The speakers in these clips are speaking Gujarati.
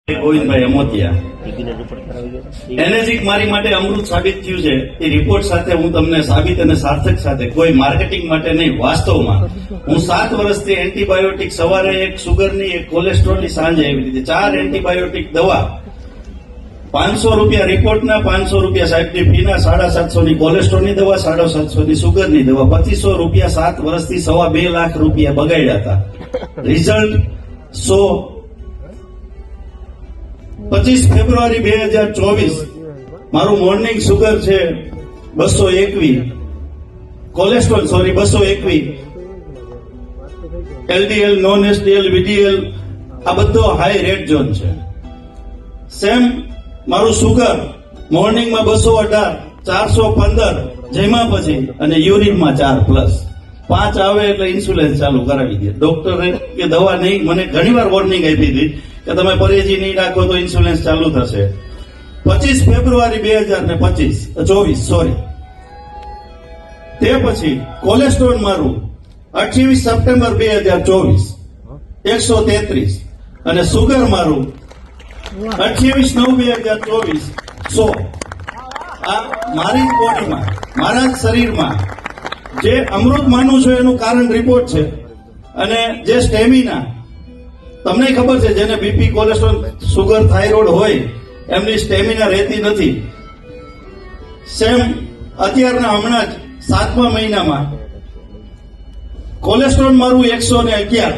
ગોવિંદભાઈ અમોતિયા એનર્જીક મારી માટે અમૃત સાબિત થયું છે. એ રિપોર્ટ સાથે હું તમને સાબિત અને સાર્થક સાથે, કોઈ માર્કેટિંગ માટે નહીં, વાસ્તવમાં હું 7 વર્ષથી એન્ટીબાયોટિક, સવારે એક સુગરની, એક કોલેસ્ટ્રોલની, સાંજે એવી રીતે 4 એન્ટીબાયોટિક દવા, 500 રૂપિયા રિપોર્ટના, 500 રૂપિયા સાહેબની ફીના, 750 ની કોલેસ્ટ્રોલની દવા, 750 ની સુગરની દવા, 2500 રૂપિયા 7 વર્ષથી 2.5 લાખ રૂપિયા બગાડ્યા હતા. રિઝલ્ટ 25 ફેબ્રુઆરી 2024 મારું મોર્નિંગ સુગર છે 221, કોલેસ્ટ્રોલ 221, એલડીએલ, નોન એસડીએલ, વીડીએલ આ બધો હાઈ રેડ ઝોન છે. સેમ મારું સુગર મોર્નિંગમાં 218, 415 જમ્યા પછી, અને યુરિનમાં 4+. 5 આવે એટલે ઇન્સ્યુલિન ચાલુ કરાવી દે. ડોક્ટરે કે દવા નહીં, મને ઘણીવાર વોર્નિંગ આપી હતી કે તમે પરેજી નહીં રાખો તો ઇન્સ્યુલિન ચાલુ થશે. 25 ફેબ્રુઆરી 2024 તે પછી કોલેસ્ટ્રોલ મારું 28 સપ્ટેમ્બર 2024 133, અને સુગર મારું 28/9/2024 100. આ મારી બોડીમાં, મારા શરીરમાં જે અમૃત માનું છું એનું કારણ રિપોર્ટ છે. અને જે સ્ટેમિના, તમને ખબર છે જેને બીપી, કોલેસ્ટ્રોલ, સુગર, થાઇરોઇડ હોય એમની સ્ટેમિના રહેતી નથી. સેમ અત્યારના હમણાં જ 7મા મહિનામાં કોલેસ્ટ્રોલ મારું 111,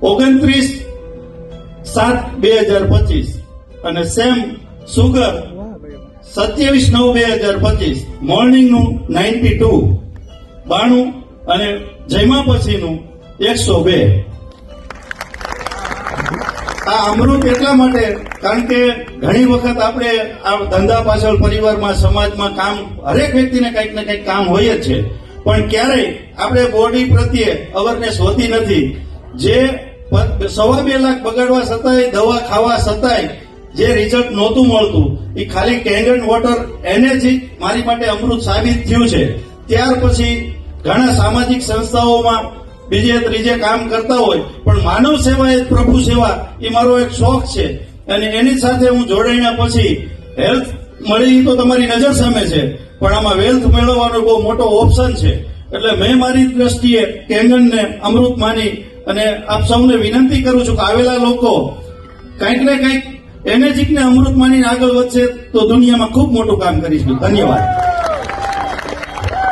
29/7/2025, અને સેમ સુગર 27/9/2025, મોર્નિંગનું 92, 92, અને જમ્યા પછીનું 102. આ અમૃત એટલા માટે, કારણ કે ઘણી વખત આપણે આ ધંધા પાછળ, પરિવારમાં, સમાજમાં કામ, હરેક વ્યક્તિને કંઈક ને કંઈક કામ હોય જ છે, પણ ક્યારેય આપણે બોડી પ્રત્યે અવેરનેસ હોતી નથી. જે 2.5 લાખ બગાડવા છતાંય, દવા ખાવા છતાંય જે રિઝલ્ટ નહોતું મળતું, એ ખાલી કેંગન વોટર એનર્જી મારી માટે અમૃત સાબિત થયું છે. ત્યાર પછી ઘણા સામાજિક સંસ્થાઓમાં બીજે ત્રીજે કામ કરતા હોય, પણ માનવ સેવા એ પ્રભુ સેવા, એ મારો એક શોખ છે. અને એની સાથે હું જોડાયા પછી હેલ્થ મળી તો તમારી નજર સામે છે, પણ આમાં વેલ્થ મેળવવાનો બહુ મોટો ઓપ્શન છે. એટલે મેં મારી દ્રષ્ટિએ કેંગનને અમૃત માની અને આપ સૌને વિનંતી કરું છું કે આવેલા લોકો કંઈક ને કંઈક એનર્જીકને અમૃત માનીને આગળ વધશે તો દુનિયામાં ખૂબ મોટું કામ કરીશું. ધન્યવાદ.